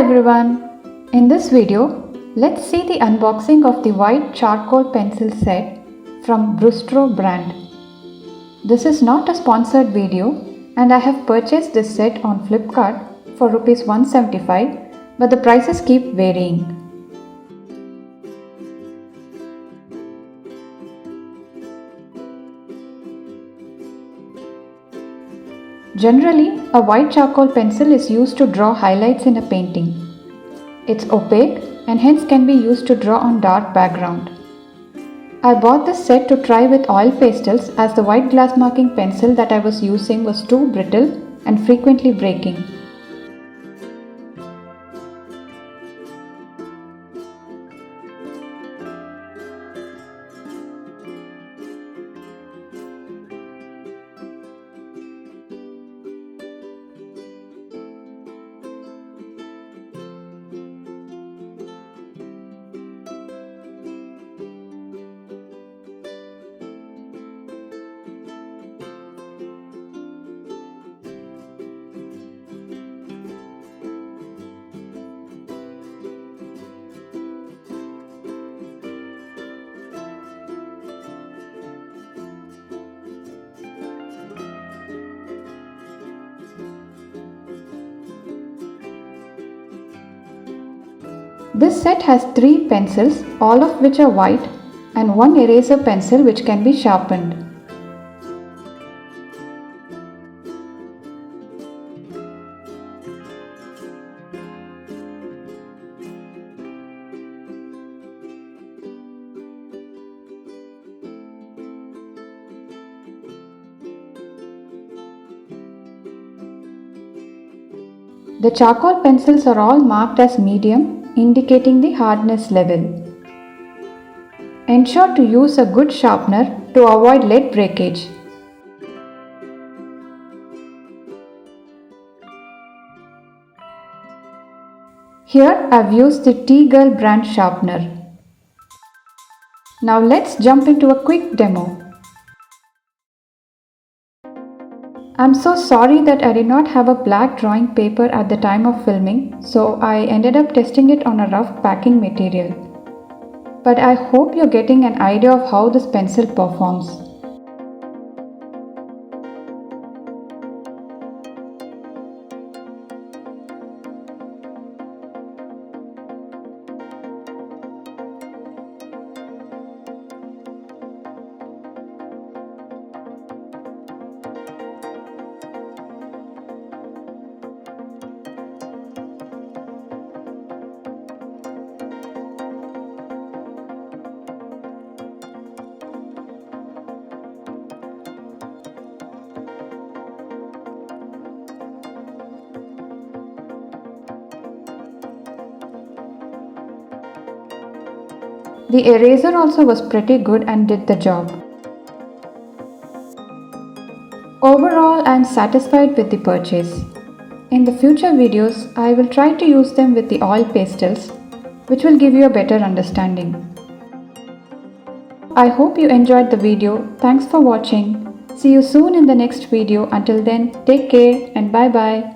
everyone! In this video, let's see the unboxing of the white charcoal pencil set from BRUSTRO brand. This is not a sponsored video and I have purchased this set on Flipkart for Rs 175, but the prices keep varying. Generally, a white charcoal pencil is used to draw highlights in a painting. It's opaque and hence can be used to draw on dark background. I bought this set to try with oil pastels as the white glass marking pencil that I was using was too brittle and frequently breaking. This set has 3 pencils, all of which are white, and 1 eraser pencil which can be sharpened. The charcoal pencils are all marked as medium, indicating the hardness level. Ensure to use a good sharpener to avoid lead breakage. Here I've used the T-Girl brand sharpener. Now let's jump into a quick demo. I'm so sorry that I did not have a black drawing paper at the time of filming, so I ended up testing it on a rough packing material. But I hope you're getting an idea of how this pencil performs. The eraser also was pretty good and did the job. Overall, I am satisfied with the purchase. In the future videos, I will try to use them with the oil pastels, which will give you a better understanding. I hope you enjoyed the video. Thanks for watching. See you soon in the next video. Until then, take care and bye bye.